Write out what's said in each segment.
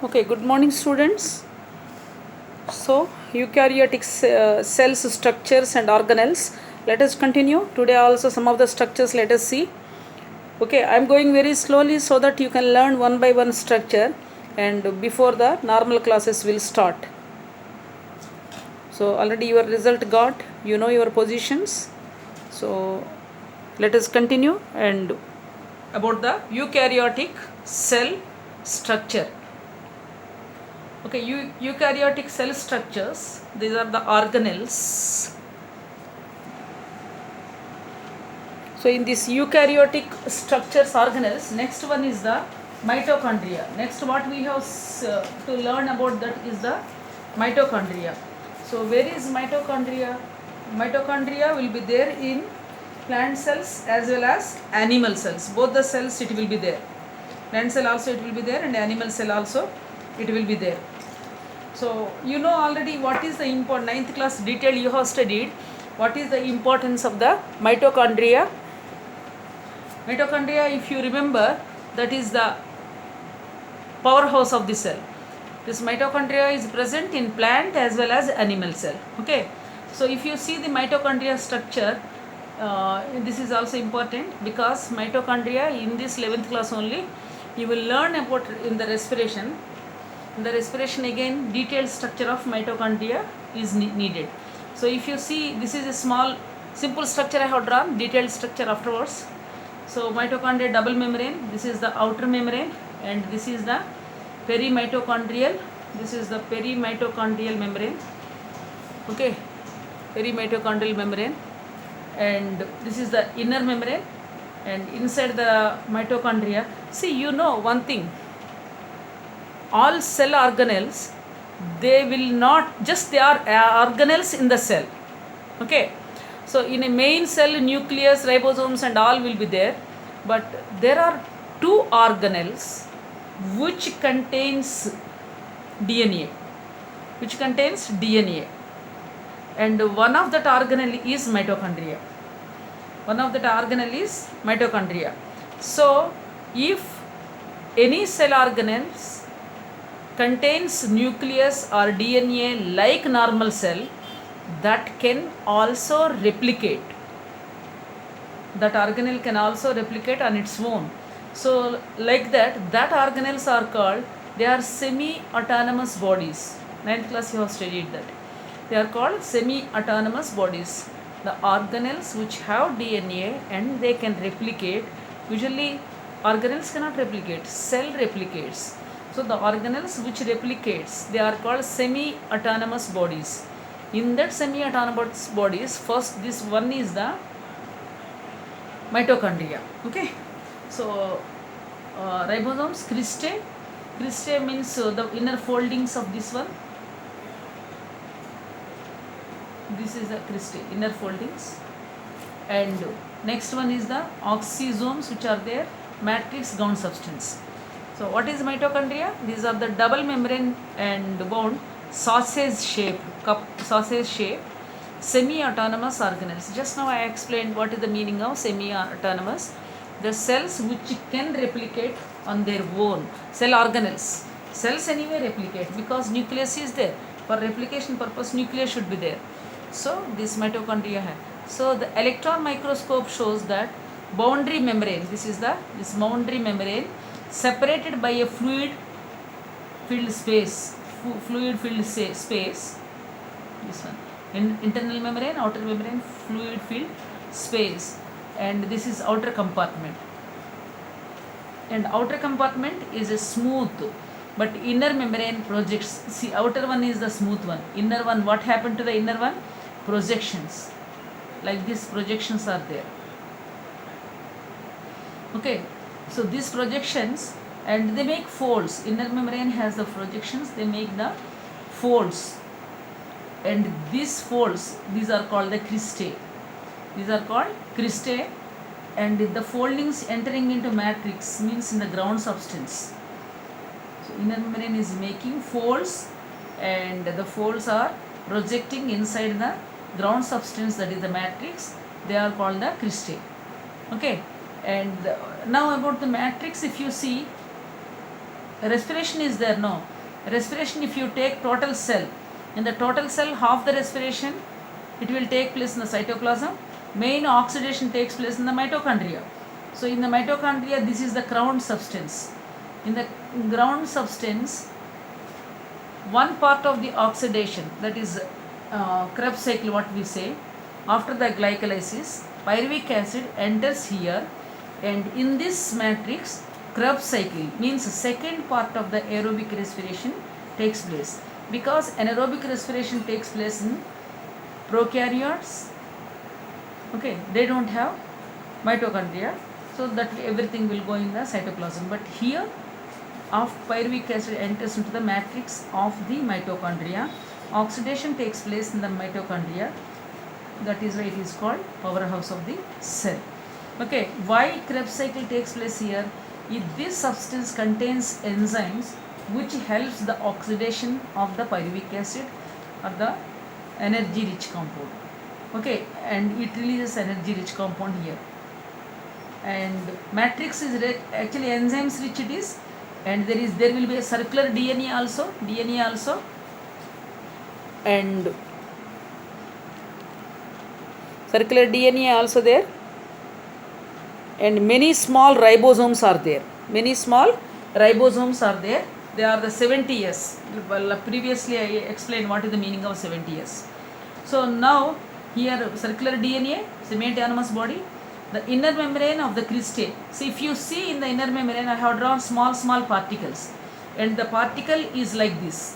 Okay, good morning, students. So, eukaryotic cells structures and organelles. Let us continue. Today also some of the structures let us see. Okay, I am going very slowly so that you can learn one by one structure and before the normal classes will start. So, already your result got, you know your positions. So, let us continue and about the eukaryotic cell structure. Okay, eukaryotic cell structures, these are the organelles. So in this eukaryotic structures organelles, next one is the mitochondria. Next what we have to learn about that is the mitochondria. So where is mitochondria? Mitochondria will be there in plant cells as well as animal cells. Both the cells it will be there. Plant cell also it will be there and animal cell also it will be there. So you know already what is the important 9th class detail you have studied. What is the importance of the mitochondria? Mitochondria, if you remember, that is the powerhouse of the cell. This mitochondria is present in plant as well as animal cell. Okay. So if you see the mitochondria structure, this is also important because mitochondria in this 11th class only you will learn about in the respiration. In the respiration again detailed structure of mitochondria is needed. So if you see, this is a small simple structure I have drawn, detailed structure afterwards. So mitochondria double membrane, this is the outer membrane and this is the perimitochondrial, this is the perimitochondrial membrane. Okay, perimitochondrial membrane, and this is the inner membrane, and inside the mitochondria, see you know one thing, all cell organelles, they will not just, they are organelles in the cell. Okay, so in a main cell, nucleus, ribosomes and all will be there, but there are two organelles which contains DNA, and one of that organelle is mitochondria. So if any cell organelles contains nucleus or DNA like normal cell, that can also replicate. That organelle can also replicate on its own. So like that organelles are called, they are semi-autonomous bodies. 9th class you have studied that. They are called semi-autonomous bodies. The organelles which have DNA and they can replicate. Usually organelles cannot replicate, cell replicates. So the organelles which replicates, they are called semi-autonomous bodies. In that semi-autonomous bodies, first this one is the mitochondria. Okay, so ribosomes, cristae means the inner foldings of this one. This is the cristae, inner foldings. And next one is the oxysomes which are there, matrix ground substance. So what is mitochondria? These are the double membrane and bound sausage shape, semi-autonomous organelles. Just now I explained what is the meaning of semi-autonomous. The cells which can replicate on their own. Cell organelles. Cells anyway replicate because nucleus is there. For replication purpose nucleus should be there. So this mitochondria hai. So the electron microscope shows that boundary membrane, this boundary membrane separated by a fluid filled space, this one, internal membrane, outer membrane, fluid filled space, and this is outer compartment, and outer compartment is a smooth, but inner membrane projects. See, outer one is the smooth one, inner one, what happened to the inner one? Projections, like these projections are there. Okay, so these projections, and they make folds. Inner membrane has the projections, they make the folds, and these folds, these are called the cristae. And the foldings entering into matrix means in the ground substance. So inner membrane is making folds and the folds are projecting inside the ground substance, that is the matrix. They are called the cristae. Okay, and now about the matrix, if you see, respiration is there? No. Respiration, if you take total cell, in the total cell, half the respiration it will take place in the cytoplasm. Main oxidation takes place in the mitochondria. So in the mitochondria, this is the ground substance. In the ground substance, one part of the oxidation, that is Krebs cycle, what we say, after the glycolysis, pyruvic acid enters here, and in this matrix, Krebs cycle means second part of the aerobic respiration takes place, because anaerobic respiration takes place in prokaryotes. Okay, they don't have mitochondria, so that everything will go in the cytoplasm. But here, after pyruvic acid enters into the matrix of the mitochondria, oxidation takes place in the mitochondria. That is why it is called powerhouse of the cell. Okay, why Krebs cycle takes place here? If this substance contains enzymes which helps the oxidation of the pyruvic acid or the energy rich compound. Okay, and it releases energy rich compound here. And matrix is actually enzymes rich it is, and there will be a circular DNA also, and circular DNA also there, and many small ribosomes are there. They are the 70S. Well, previously I explained what is the meaning of 70S. So now here circular DNA, semi-autonomous body, the inner membrane of the cristae. So if you see in the inner membrane, I have drawn small particles, and the particle is like this,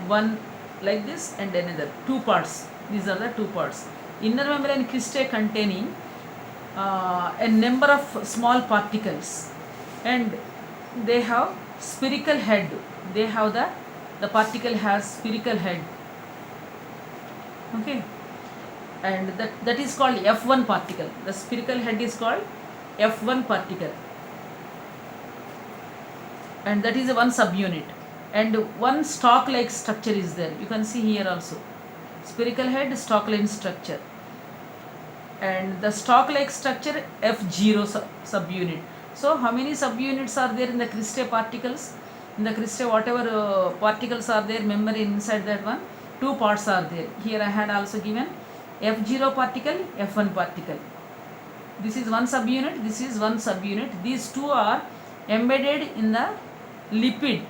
one like this and another, two parts. These are the two parts. Inner membrane cristae containing a number of small particles, and they have spherical head. They have the particle has spherical head. Okay, and that is called F1 particle. The spherical head is called F1 particle, and that is one subunit. And one stalk-like structure is there. You can see here also, spherical head, stalk-like structure, and the stalk-like structure F0 subunit. So how many subunits are there in the cristae particles? In the cristae, whatever particles are there, membrane inside that one, two parts are there. Here I had also given F0 particle, F1 particle. This is one subunit, this is one subunit. These two are embedded in the lipid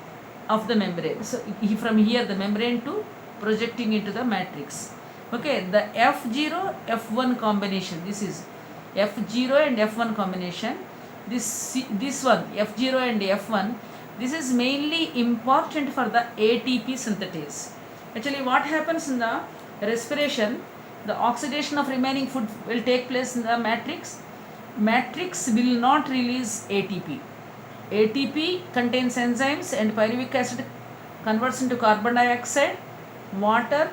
of the membrane. So from here the membrane to projecting into the matrix. Okay, the F0 F1 combination, this is F0 and F1 combination. This one F0 and F1, this is mainly important for the ATP synthetase. Actually what happens in the respiration, the oxidation of remaining food will take place in the matrix. Matrix will not release ATP. ATP contains enzymes, and pyruvic acid converts into carbon dioxide, water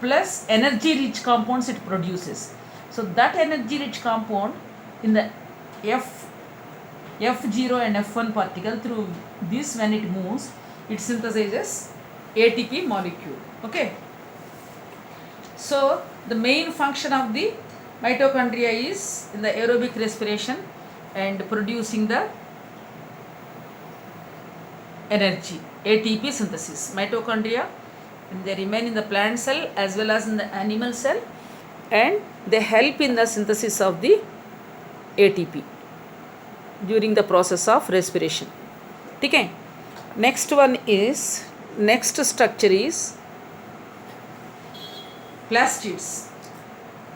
plus energy rich compounds it produces. So that energy rich compound in the F0 and F1 particle, through this when it moves, it synthesizes ATP molecule. Okay. So the main function of the mitochondria is in the aerobic respiration and producing the energy, ATP synthesis. Mitochondria, and they remain in the plant cell as well as in the animal cell, and they help in the synthesis of the ATP during the process of respiration. Okay. Next structure is plastids.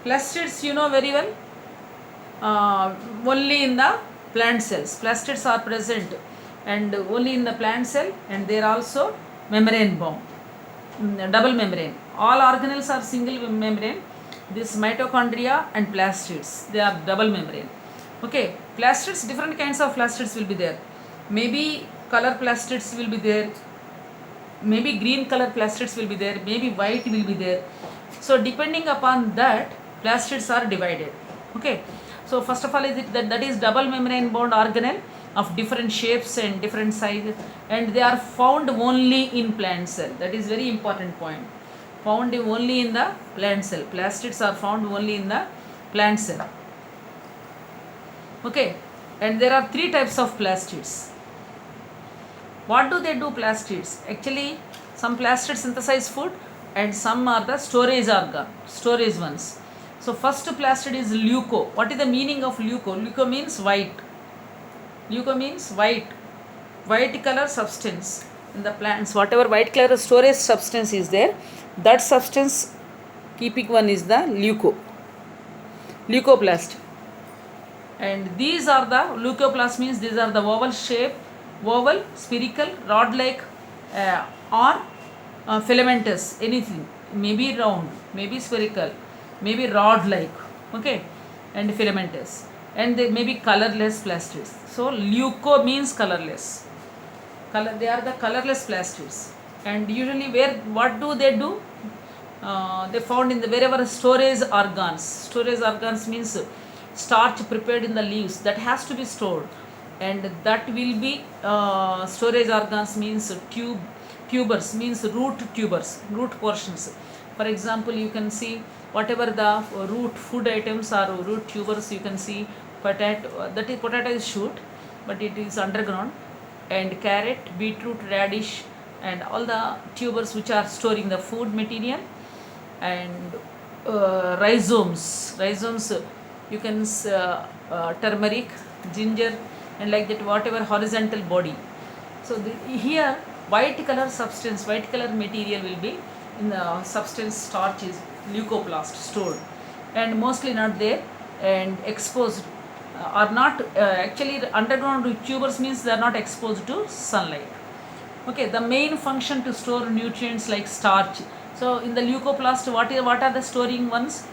Plastids you know very well, only in the plant cells. Plastids are present and only in the plant cell, and they are also membrane bound, double membrane. All organelles are single membrane. This mitochondria and plastids, they are double membrane. Okay, plastids, different kinds of plastids will be there. Maybe color plastids will be there, maybe green color plastids will be there, maybe white will be there. So depending upon that, plastids are divided. Okay, so first of all that is double membrane bound organelle of different shapes and different sizes, and they are found only in plant cell. That is very important point. Found only in the plant cell. Plastids are found only in the plant cell. Okay, and there are three types of plastids. What do they do, plastids? Actually, some plastids synthesize food and some are the storage ones. So first plastid is leuco. What is the meaning of leuco? Leuco means white. Leuco means white color substance in the plants. Whatever white color storage substance is there, that substance keeping one is the leucoplast. And these are the leucoplast means these are the oval, spherical, rod like, or filamentous, anything, maybe round, maybe spherical, maybe rod like, okay, and filamentous, and they may be colorless plastids. So leuco means colorless. They are the colorless plastids. And usually what do? They found in the wherever storage organs means starch prepared in the leaves that has to be stored, and that will be storage organs means tubers means root portions. For example, you can see whatever the root food items are root tubers. You can see potato is shoot, but it is underground, and carrot, beetroot, radish, and all the tubers which are storing the food material. And rhizomes, you can turmeric, ginger, and like that, whatever horizontal body. So here white color material will be in the substance. Starch is leucoplast stored, and mostly not there and exposed, are not actually underground tubers means they are not exposed to sunlight. Okay, the main function to store nutrients like starch. So in the leucoplast, what are the storing ones?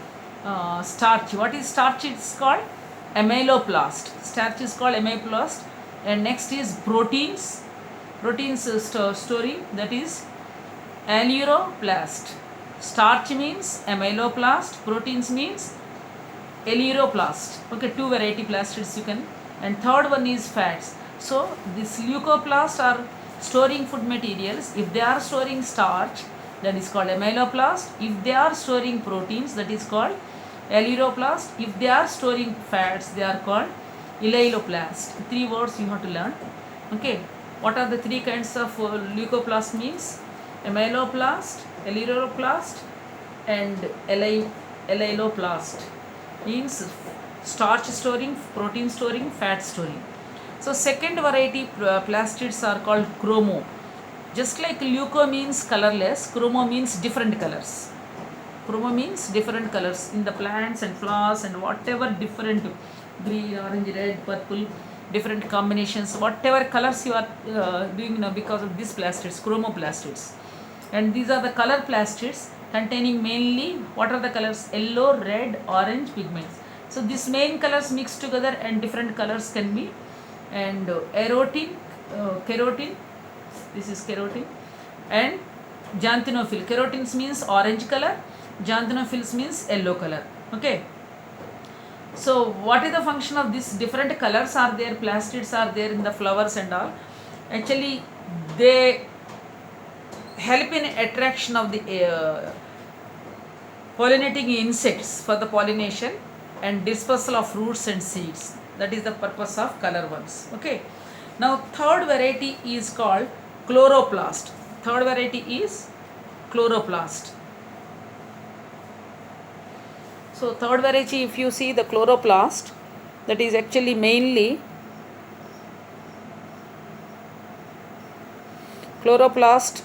Starch. What is starch? It's called amyloplast. Starch is called amyloplast. And next is proteins. Storing, that is aleuroplast. Starch means amyloplast, proteins means aleuroplast. Okay, two variety plastids you can. And third one is fats. So this leucoplast are storing food materials. If they are storing starch, that is called amyloplast. If they are storing proteins, that is called aleuroplast. If they are storing fats, they are called aleuroplast. Three words you have to learn. Okay, what are the three kinds of leucoplast means? Amyloplast, aleuroplast, and aleuroplast means starch storing, protein storing, fat storing. So second variety plastids are called chromo. Just like leuco means colorless, chromo means different colors. Chromo means different colors in the plants and flowers and whatever different green, orange, red, purple, different combinations, whatever colors you are doing now because of these plastids, chromoplastids. And these are the color plastids containing mainly, what are the colors? Yellow, red, orange pigments. So these main colors mixed together and different colors can be. And keratin, this is keratin, and xanthinophil. Kerotins means orange color, xanthinophils means yellow color. Okay, so what is the function of these different colors? Are there plastids are there in the flowers and all? Actually they help in attraction of the pollinating insects for the pollination and dispersal of fruits and seeds. That is the purpose of color ones. Okay, now third variety is called chloroplast. Third variety is chloroplast. So third variety, if you see the chloroplast, that is actually mainly chloroplast.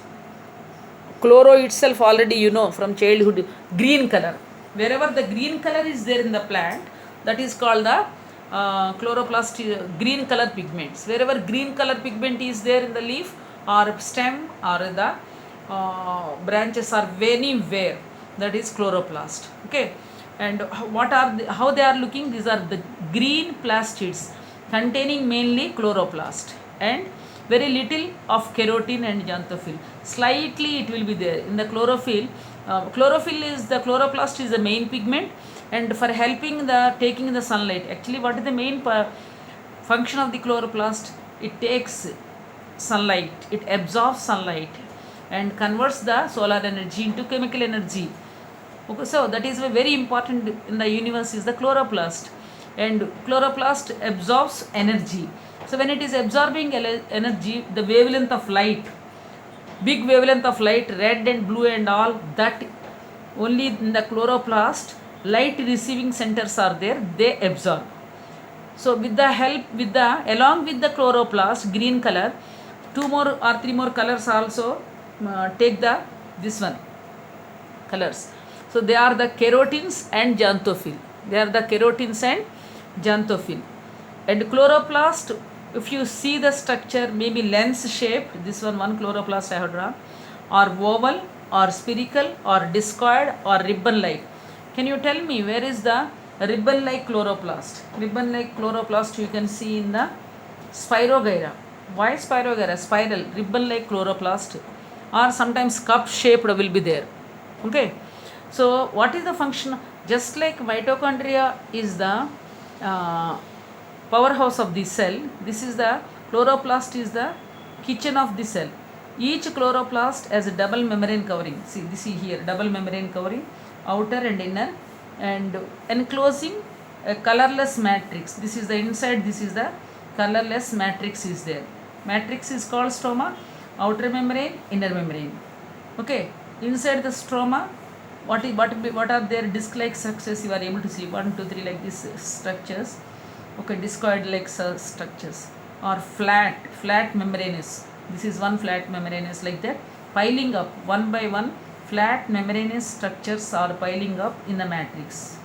Chloro itself already you know from childhood, green color. Wherever the green color is there in the plant, that is called the chloroplast, green color pigments. Wherever green color pigment is there in the leaf or stem or the branches are anywhere, that is chloroplast. Okay, and how they are looking? These are the green plastids containing mainly chloroplast and very little of keratin and xanthophyll. Slightly it will be there in the chlorophyll. Chlorophyll is the chloroplast is the main pigment, and for helping the taking the sunlight. Actually, what is the main function of the chloroplast? It takes sunlight, it absorbs sunlight and converts the solar energy into chemical energy. Okay, so that is very important in the universe is the chloroplast, and chloroplast absorbs energy. So when it is absorbing energy, the wavelength of light, big wavelength of light, red and blue and all, that only in the chloroplast, light receiving centers are there, they absorb. So with the help, along with the chloroplast, green color, 2 more or 3 more colors also take this one colors. So they are the carotins and xanthophyll. And chloroplast, if you see the structure, maybe lens shaped, this one chloroplast I have drawn, or oval or spherical or discoid or ribbon like. Can you tell me where is the ribbon like chloroplast? Ribbon like chloroplast you can see in the Spirogyra. Why Spirogyra? Spiral, ribbon like chloroplast, or sometimes cup shaped will be there. Okay. So what is the function? Just like mitochondria is the powerhouse of the cell, this is the chloroplast is the kitchen of the cell. Each chloroplast has a double membrane covering. See here, double membrane covering, outer and inner, and enclosing a colorless matrix. This is the inside, this is the colorless matrix is there. Matrix is called stroma, outer membrane, inner membrane. Okay, inside the stroma, what are their disc-like structures? You are able to see 1, 2, 3 like these structures. Okay, discoid-like structures, or flat membranous. This is one flat membranous like that, piling up one by one. Flat membranous structures are piling up in the matrix.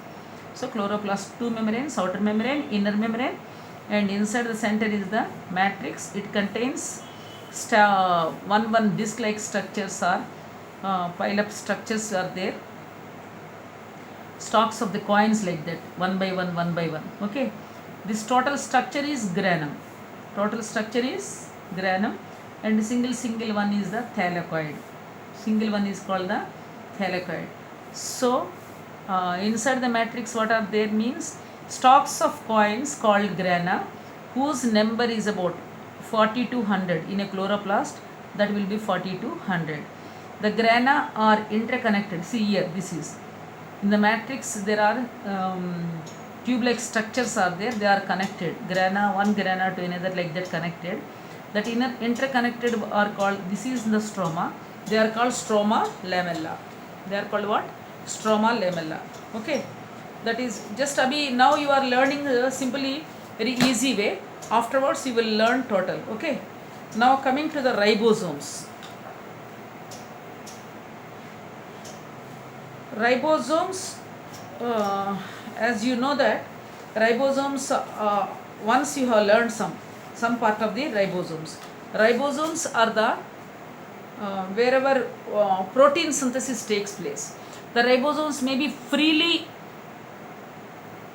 So chloroplast, 2 membranes, outer membrane, inner membrane, and inside the center is the matrix. It contains one disc-like structures are pile up structures are there. Stalks of the coins like that, one by one. Okay. This total structure is granum. And single one is the thylakoid. Single one is called the thylakoid. So inside the matrix, what are there means stalks of coins called grana, whose number is about 40 to 100 in a chloroplast. That will be 40 to 100. The grana are interconnected. See here, this is in the matrix. There are tube-like structures are there. They are connected. One grana to another like that connected. That interconnected are called. This is the stroma. They are called stroma lamella. They are called what? Stroma lamella. Okay. That is just now you are learning simply very easy way. Afterwards you will learn total. Okay. Now coming to the ribosomes. Ribosomes, as you know that ribosomes, once you have learned some part of the ribosomes. Ribosomes are the wherever protein synthesis takes place. The ribosomes may be freely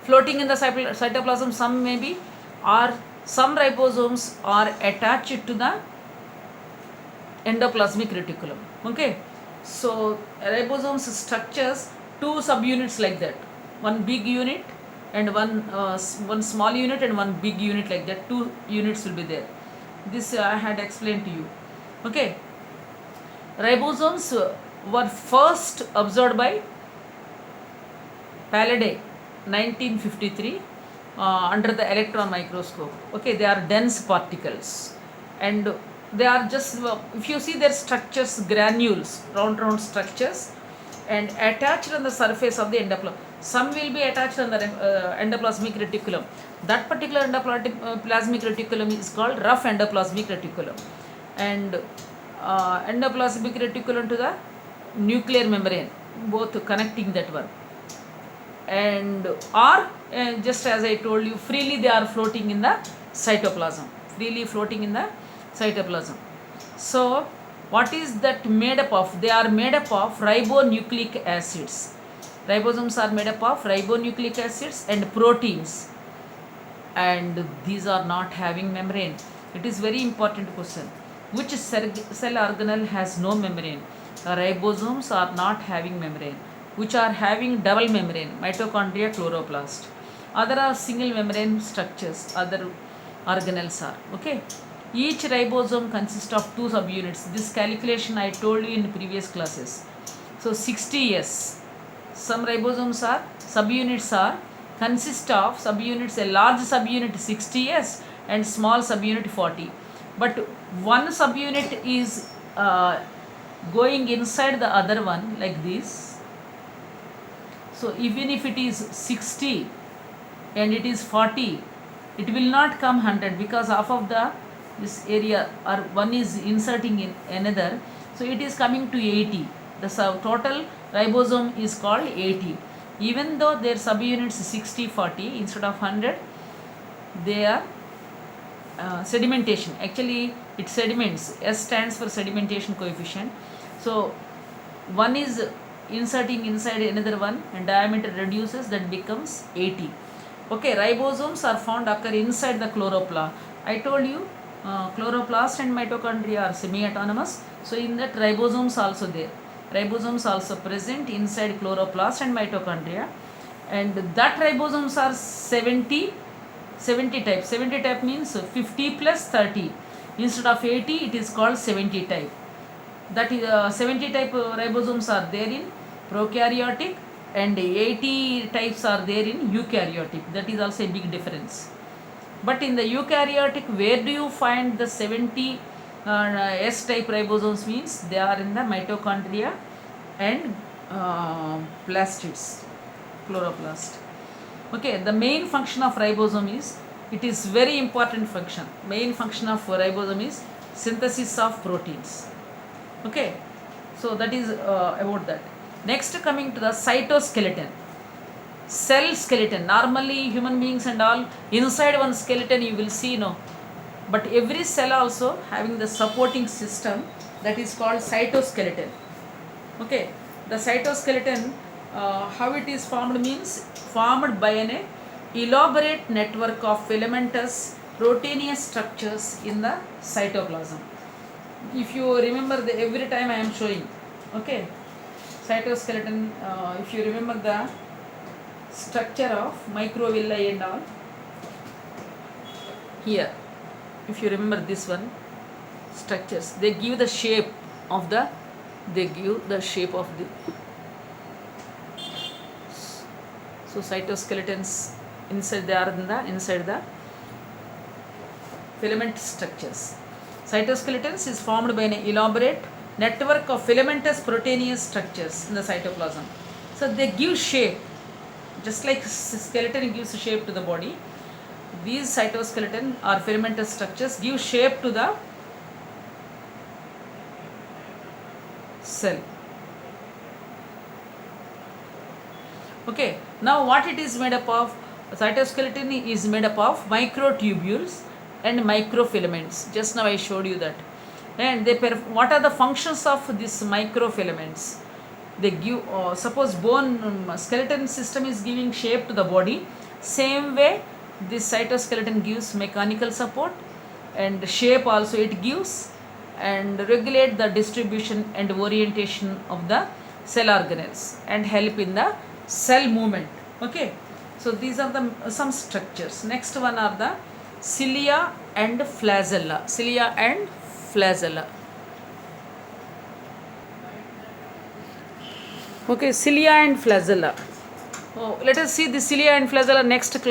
floating in the cytoplasm, some may be, or some ribosomes are attached to the endoplasmic reticulum. Okay. So ribosomes structures 2 subunits like that, one big unit and one small unit and one big unit like that. 2 units will be there. This I had explained to you. Okay. Ribosomes were first observed by Pallade 1953 under the electron microscope. Okay, they are dense particles, and they are just, if you see their structures, granules, round structures, and attached on the surface of the endoplasm. Some will be attached on the endoplasmic reticulum. That particular endoplasmic reticulum is called rough endoplasmic reticulum, and endoplasmic reticulum to the nuclear membrane, both connecting that one. And or just as I told you, freely they are floating in the cytoplasm. So what is that made up of? They are made up of ribonucleic acids. Ribosomes are made up of ribonucleic acids and proteins, and these are not having membrane. It is very important question. Which cell organelle has no membrane? Ribosomes are not having membrane. Which are having double membrane? Mitochondria, chloroplast. Other are single membrane structures. Other organelles are. Okay. Each ribosome consists of 2 subunits. This calculation I told you in previous classes. So 60 S. Some ribosomes are subunits consist of subunits. A large subunit 60 S and small subunit 40. But one subunit is going inside the other one like this. So even if it is 60 and it is 40, it will not come 100 because half of the this area or one is inserting in another, so it is coming to 80. The total ribosome is called 80. Even though their subunits 60 40 instead of 100, they are sedimentation. Actually it sediments. S stands for sedimentation coefficient. So one is inserting inside another one and diameter reduces, that becomes 80. Okay, ribosomes are found occur inside the chloroplast. I told you chloroplast and mitochondria are semi-autonomous. So in that ribosomes also there. Ribosomes also present inside chloroplast and mitochondria, and that ribosomes are 70 type. 70 type means 50 plus 30. Instead of 80, it is called 70 type. That is 70 type ribosomes are there in prokaryotic and 80 types are there in eukaryotic. That is also a big difference. But in the eukaryotic, where do you find the 70 S type ribosomes? Means they are in the mitochondria and plastids, chloroplast. Okay, the main function of ribosome is, it is very important function. Main function of ribosome is synthesis of proteins. Okay, so that is about that. Next, coming to the cytoskeleton. Cell skeleton. Normally human beings and all, inside one skeleton you will see, no, but every cell also having the supporting system, that is called cytoskeleton. Okay, the cytoskeleton, how it is formed means, formed by an elaborate network of filamentous proteinous structures in the cytoplasm. If you remember, every time I am showing, okay, cytoskeleton, if you remember the structure of microvilli and all, here, if you remember this one, structures, they give the shape of the, so cytoskeletons inside, they are inside the filament structures. Cytoskeletons is formed by an elaborate network of filamentous proteinous structures in the cytoplasm. So they give shape, just like skeleton gives shape to the body. These cytoskeleton or filamentous structures give shape to the cell. Okay, now what it is made up of? Cytoskeleton is made up of microtubules and microfilaments. Just now I showed you that. And what are the functions of these microfilaments? They give, suppose bone skeleton system is giving shape to the body, same way this cytoskeleton gives mechanical support and shape also it gives, and regulate the distribution and orientation of the cell organelles and help in the cell movement. Okay, so these are the some structures. Next one are the cilia and flagella. Cilia and flagella. Okay, cilia and flagella. Oh, let us see the cilia and flagella next class.